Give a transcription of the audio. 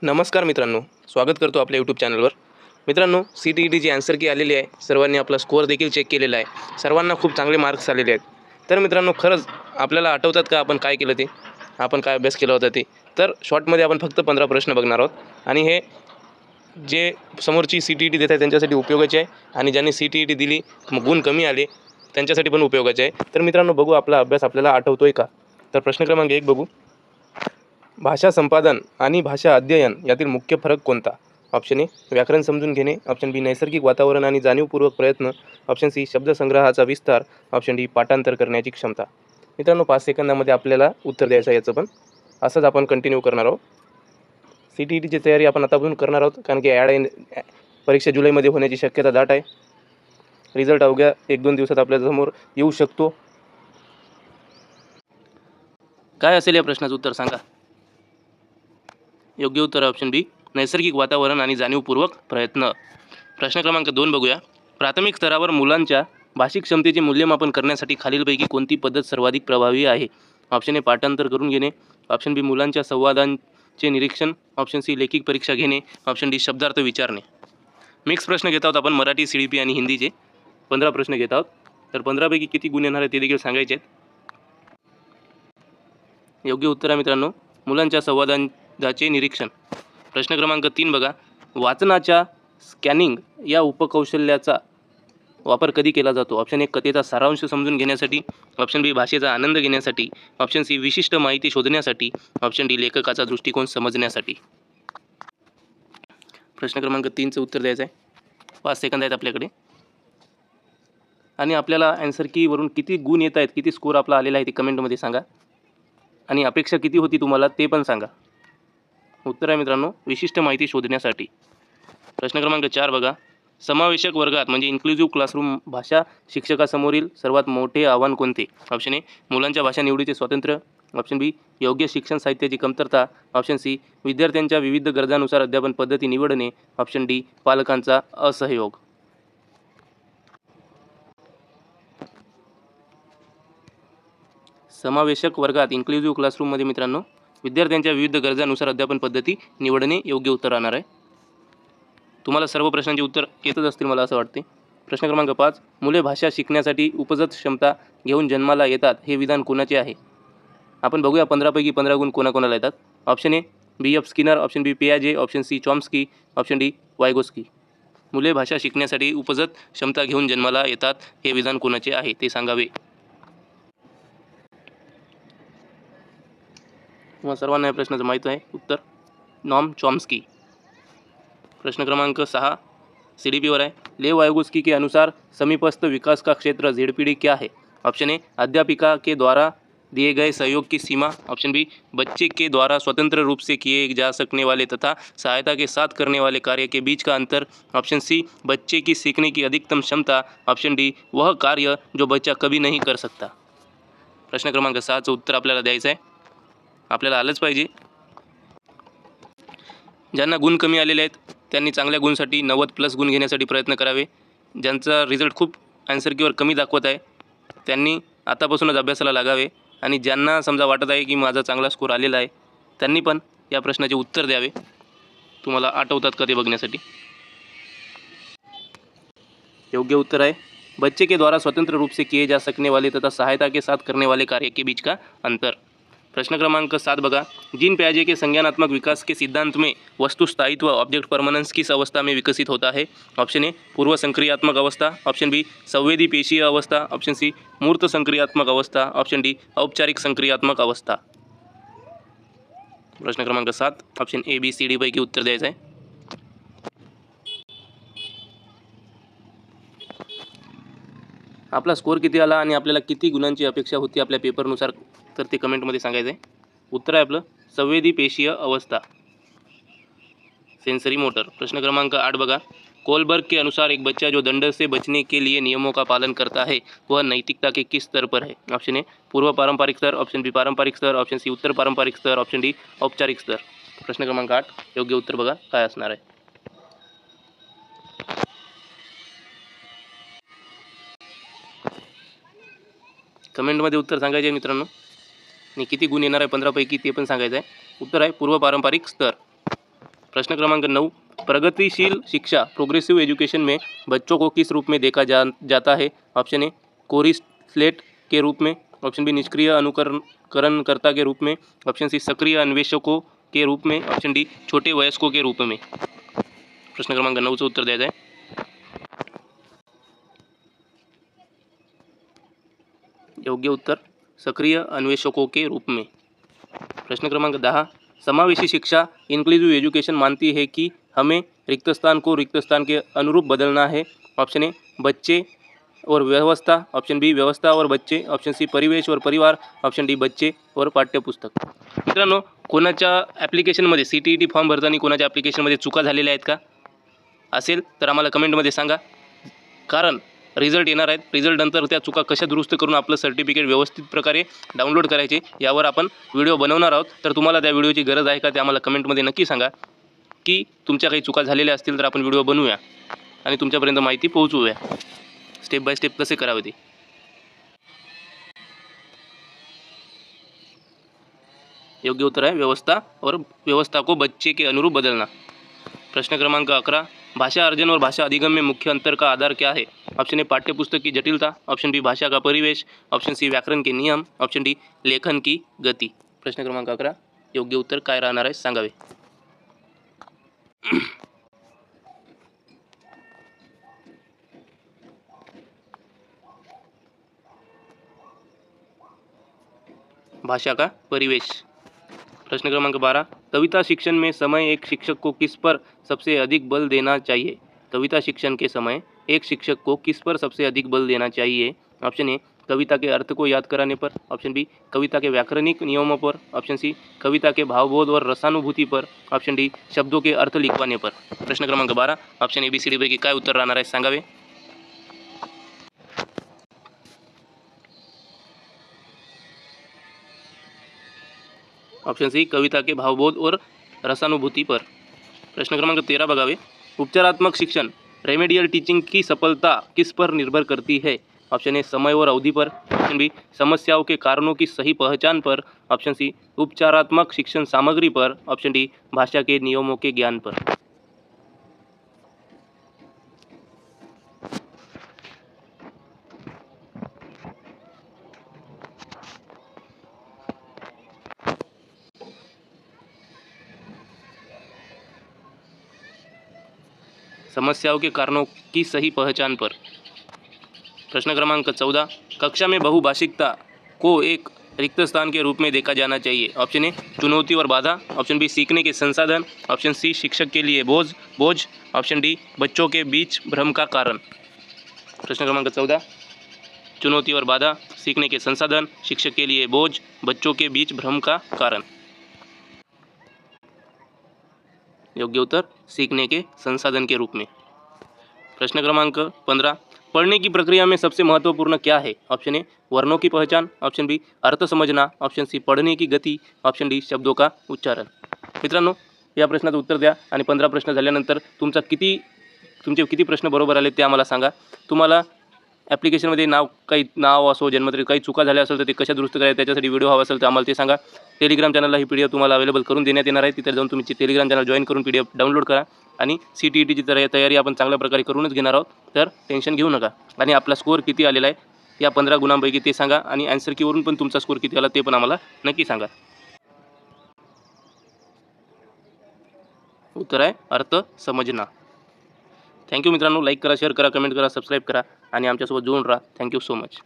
नमस्कार मित्रांनो, स्वागत करतो आपल्या यूट्यूब चॅनलवर. मित्रांनो, CTETची आन्सर की आलेली आहे. सर्वांनी आपला स्कोअर देखील चेक केलेला आहे. सर्वांना खूप चांगले मार्क्स आलेले आहेत. तर मित्रांनो, खरंच आपल्याला आठवतात का आपण काय केलं ते, आपण काय अभ्यास केला होता ते. तर शॉर्टमध्ये आपण फक्त 15 प्रश्न बघणार आहोत आणि हे जे समोरची CTET देत आहे त्यांच्यासाठी उपयोगाचे आहे आणि ज्यांनी CTET दिली मग गुण कमी आले त्यांच्यासाठी पण उपयोगाचे आहे. तर मित्रांनो, बघू आपला अभ्यास आपल्याला आठवतोय का. तर प्रश्न क्रमांक 1 बघू. भाषा संपादन आणि भाषा अध्ययन यातील मुख्य फरक कोणता? ऑप्शन ए व्याकरण समजून घेणे, ऑप्शन बी नैसर्गिक वातावरण आणि जाणीवपूर्वक प्रयत्न, ऑप्शन सी शब्दसंग्रहाचा विस्तार, ऑप्शन डी पाठांतर करण्याची क्षमता. मित्रांनो, 5 सेकंदामध्ये आपल्याला उत्तर द्यायचं आहे याचं पण. असंच आपण कंटिन्यू करणार आहोत. CTETची तयारी आपण आतापासून करणार आहोत कारण की परीक्षा जुलैमध्ये होण्याची शक्यता दाट आहे. रिझल्ट अवघ्या 1-2 दिवसात आपल्यासमोर येऊ शकतो. काय असेल या प्रश्नाचं उत्तर सांगा. योग्य उत्तर ऑप्शन बी नैसर्गिक वातावरण आणि जाणीवपूर्वक प्रयत्न. प्रश्न क्रमांक 2 बघूया. प्राथमिक स्तरावर मुलांच्या भाषिक क्षमतेचे मूल्यमापन करण्यासाठी खालीलपैकी कोणती पद्धत सर्वाधिक प्रभावी आहे? ऑप्शन ए पाठांतर करून घेणे, ऑप्शन बी मुलांच्या संवादांचे निरीक्षण, ऑप्शन सी लेखिक परीक्षा घेणे, ऑप्शन डी शब्दार्थ विचारणे. मिक्स प्रश्न घेत आहोत आपण, मराठी, CDP आणि हिंदीचे 15 प्रश्न घेत आहोत. तर 15पैकी किती गुण येणार आहे ते देखील सांगायचे आहेत. योग्य उत्तर आहे मित्रांनो मुलांच्या संवादांचे निरीक्षण. प्रश्न क्रमांक 3 बघा. वाचनाच्या स्कॅनिंग या उपकौशल्याचा वापर कधी केला जातो? ऑप्शन ए कथेचा सारांश समजून घेण्यासाठी, ऑप्शन बी भाषेचा आनंद घेण्यासाठी, ऑप्शन सी विशिष्ट माहिती शोधण्यासाठी, ऑप्शन डी लेखकाचा दृष्टिकोन समजण्यासाठी. प्रश्न क्रमांक 3चं उत्तर द्यायचं आहे. 5 सेकंद आहेत आपल्याकडे आणि आपल्याला आन्सर कीवरून किती गुण येत आहेत, किती स्कोर आपला आलेला आहे ते कमेंटमध्ये सांगा आणि अपेक्षा किती होती तुम्हाला ते पण सांगा. उत्तर आहे मित्रांनो विशिष्ट माहिती शोधण्यासाठी. प्रश्न क्रमांक 4 बघा. समावेशक वर्गात म्हणजे इन्क्लुझिव्ह क्लासरूम भाषा शिक्षकासमोरील सर्वात मोठे आव्हान कोणते? ऑप्शन ए मुलांच्या भाषा निवडीचे स्वातंत्र्य, ऑप्शन बी योग्य शिक्षण साहित्याची कमतरता, ऑप्शन सी विद्यार्थ्यांच्या विविध गरजांनुसार अध्यापन पद्धती निवडणे, ऑप्शन डी पालकांचा असहयोग. समावेशक वर्गात इन्क्लुझिव्ह क्लासरूममध्ये मित्रांनो विद्यार्थ्यांच्या विविध गरजांनुसार अध्यापन पद्धती निवडणे योग्य उत्तर राहणार आहे. तुम्हाला सर्व प्रश्नांचे उत्तर येतच असतील मला असं वाटते. प्रश्न क्रमांक 5. मुले भाषा शिकण्यासाठी उपजत क्षमता घेऊन जन्माला येतात हे विधान कोणाचे आहे? आपण बघूया 15पैकी 15 गुण कोणाकोणाला येतात. Option A BF Skinner, option B पियाजे, option C Chomsky, option D Vygotsky. मुले भाषा शिकण्यासाठी उपजत क्षमता घेऊन जन्माला येतात हे विधान कोणाचे आहे ते सांगावे. तुम्हाला सर्वांना या प्रश्नाचं माहीत आहे उत्तर नॉम चॉम्स्की. प्रश्न क्रमांक 6 CDPवर आहे. लेव वायगोस्की के अनुसार समीपस्थ विकास का क्षेत्र ZPD क्या है? ऑप्शन ए अध्यापिका के द्वारा दिए गए सहयोग की सीमा, ऑप्शन बी बच्चे के द्वारा स्वतंत्र रूप से किए जा सकने वाले तथा सहायता के साथ करने वाले कार्य के बीच का अंतर, ऑप्शन सी बच्चे की सीखने की अधिकतम क्षमता, ऑप्शन डी वह कार्य जो बच्चा कभी नहीं कर सकता. प्रश्न क्रमांक 6चं उत्तर आपल्याला द्यायचं आहे. आपल्याला आलंच पाहिजे. ज्यांना गुण कमी आलेले आहेत त्यांनी चांगल्या गुणसाठी 90+ गुण घेण्यासाठी प्रयत्न करावे. ज्यांचा रिझल्ट खूप आन्सर कीवर कमी दाखवत आहे त्यांनी आतापासूनच अभ्यासाला लागावे आणि ज्यांना समजा वाटत आहे की माझा चांगला स्कोर आलेला आहे त्यांनी पण या प्रश्नाचे उत्तर द्यावे. तुम्हाला आठवतात का ते बघण्यासाठी. योग्य उत्तर आहे बच्चे के द्वारा स्वतंत्र रूप से किए जा सकने वाले तथा सहायता के साथ करने वाले कार्य के बीच का अंतर. प्रश्न क्रमांक 7 बघा. जीन पियाजे के संज्ञानात्मक विकास के सिद्धांत में वस्तु स्थायित्व ऑब्जेक्ट परमानेंस किस अवस्था में विकसित होता है? ऑप्शन ए पूर्व संक्रियात्मक अवस्था, ऑप्शन बी संवेदी पेशीय अवस्था, ऑप्शन सी मूर्त संक्रियात्मक अवस्था, ऑप्शन डी औपचारिक संक्रियात्मक अवस्था. प्रश्न क्रमांक 7 option A B C D पैकी उत्तर द्यायचं आहे. आपला स्कोर किती आला आणि आपल्याला किती गुणांची अपेक्षा होती आपल्या पेपरनुसार तर ते कमेंटमध्ये सांगायचं आहे. उत्तर आहे आपलं संवेदी पेशीय अवस्था, सेंसरी मोटर. प्रश्न क्रमांक 8 बघा. कोलबर्ग के अनुसार एक बच्चा जो दंड से बचने के लिए नियमों का पालन करता है वह नैतिकता के किस स्तर पर है? ऑप्शन ए पूर्व पारंपरिक स्तर, ऑप्शन बी पारंपरिक स्तर, ऑप्शन सी उत्तर पारंपरिक स्तर, ऑप्शन डी औपचारिक स्तर. प्रश्न क्रमांक 8 योग्य उत्तर बघा काय असणार आहे. कमेंटमध्ये उत्तर सांगायचे आहे मित्रांनो आणि किती गुण येणार आहे 15पैकी ते पण सांगायचं आहे. उत्तर आहे पूर्व पारंपरिक स्तर. प्रश्न क्रमांक 9, प्रगतिशील शिक्षा प्रोग्रेसिव एजुकेशन में बच्चों को किस रूप में देखा जाता है? ऑप्शन ए कोरी स्लेट के रूप में, ऑप्शन बी निष्क्रिय अनुकरणकर्ता के रूप में, ऑप्शन सी सक्रिय अन्वेषकों के रूप में, ऑप्शन डी छोटे वयस्कों के रूप में। प्रश्न क्रमांक 9चं उत्तर द्यायचं आहे. योग्य उत्तर सक्रिय अन्वेषकों के रूप में. प्रश्न क्रमांक 10, समावेशी शिक्षा इंक्लूसिव एजुकेशन मानती है कि हमें रिक्त स्थान को रिक्त स्थान के अनुरूप बदलना है. ऑप्शन ए बच्चे और व्यवस्था, ऑप्शन बी व्यवस्था और बच्चे, ऑप्शन सी परिवेश और परिवार, ऑप्शन डी बच्चे और पाठ्यपुस्तक. मित्रांनो, कोणाच्या ॲप्लिकेशनमध्ये CTET फॉर्म भरताना कोणाच्या ॲप्लिकेशनमध्ये चुका झालेल्या आहेत का? असेल तर आम्हाला कमेंटमध्ये सांगा, कारण रिझल्ट येणार आहेत. रिझल्टनंतर त्या चुका कशा दुरुस्त करून आपलं सर्टिफिकेट व्यवस्थित प्रकारे डाउनलोड करायचे यावर आपण व्हिडिओ बनवणार आहोत. तर तुम्हाला त्या व्हिडिओची गरज आहे का ते आम्हाला कमेंटमध्ये नक्की सांगा, की तुमच्या काही चुका झालेल्या असतील तर आपण व्हिडिओ बनवूया आणि तुमच्यापर्यंत माहिती पोहोचवूया. स्टेप बाय स्टेप कसे करावे ते. योग्य उत्तर है व्यवस्था और व्यवस्था को बच्चे के अनुरूप बदलना. प्रश्न क्रमांक 11, भाषा अर्जन और भाषा अधिगम में मुख्य अंतर का आधार क्या है? ऑप्शन ए पाठ्यपुस्तक की जटिलता, ऑप्शन बी भाषा का परिवेश, ऑप्शन सी व्याकरण के नियम, ऑप्शन डी लेखन की गति. प्रश्न क्रमांक 11, योग्य उत्तर काय राहणार आहे सांगावे. भाषा का परिवेश. प्रश्न क्रमांक 12, कविता शिक्षण में समय एक शिक्षक को किस पर सबसे अधिक बल देना चाहिए? कविता शिक्षण के समय एक शिक्षक को किस पर सबसे अधिक बल देना चाहिए? ऑप्शन ए कविता के अर्थ को याद कराने पर, ऑप्शन बी कविता के व्याकरणिक नियमों पर, ऑप्शन सी कविता के भावबोध और रसानुभूति पर, ऑप्शन डी शब्दों के अर्थ लिखवाने पर. प्रश्न क्रमांक 12, option A B C D पैकी काय उत्तर राहणार आहे सांगावे. ऑप्शन सी कविता के भावबोध और रसानुभूति पर. प्रश्न क्रमांक 13 बघावे. उपचारात्मक शिक्षण रेमेडियल टीचिंग की सफलता किस पर निर्भर करती है? ऑप्शन ए समय और अवधि पर, ऑप्शन बी समस्याओं के कारणों की सही पहचान पर, ऑप्शन सी उपचारात्मक शिक्षण सामग्री पर, ऑप्शन डी भाषा के नियमों के ज्ञान पर. समस्याओं के कारणों की सही पहचान पर. प्रश्न क्रमांक 14, कक्षा में बहुभाषिकता को एक रिक्त स्थान के रूप में देखा जाना चाहिए. ऑप्शन ए चुनौती और बाधा, ऑप्शन बी सीखने के संसाधन, ऑप्शन सी शिक्षक के लिए बोझ, ऑप्शन डी बच्चों के बीच भ्रम का कारण. प्रश्न क्रमांक 14, चुनौती और बाधा, सीखने के संसाधन, शिक्षक के लिए बोझ, बच्चों के बीच भ्रम का कारण. योग्य उत्तर सीखने के संसाधन के रूप में. प्रश्न क्रमांक 15, पढ़ने की प्रक्रिया में सबसे महत्वपूर्ण क्या है? ऑप्शन ए वर्णों की पहचान, ऑप्शन बी अर्थ समझना, ऑप्शन सी पढ़ने की गति, ऑप्शन डी शब्दों का उच्चारण. मित्रांनो, या प्रश्नाचं उत्तर द्या आणि 15 प्रश्न झाल्यानंतर तुमचे किती प्रश्न बरोबर आले ते आम्हाला सांगा. तुम्हाला ॲप्लिकेशनमध्ये नाव असो, जन्मतारीख काही चुका झाल्या असेल तर ते कशा दुरुस्त करायचं त्याच्यासाठी व्हिडिओ हवा असेल तर आम्हाला ते सांगा. टेलिग्राम चॅनलला ही PDF तुम्हाला अवेलेबल करून देण्यात येणार आहे. तिथे जाऊन तुम्ही टेलिग्राम चॅनल जॉईन करून PDF डाउनलोड करा आणि CTETची तयारी आपण चांगल्या प्रकारे करूनच घेणार आहोत. तर टेन्शन घेऊ नका आणि आपला स्कोअर किती आलेला आहे या 15 गुणांपैकी ते सांगा आणि आन्सर कीवरून पण तुमचा स्कोअर किती आला ते पण आम्हाला नक्की सांगा. उत्तर आहे अर्थ समजना. थँक्यू मित्रांनो. लाईक करा, शेअर करा, कमेंट करा, सबस्क्राईब करा आणि आमच्यासोबत जोडून राहा. Thank you so much.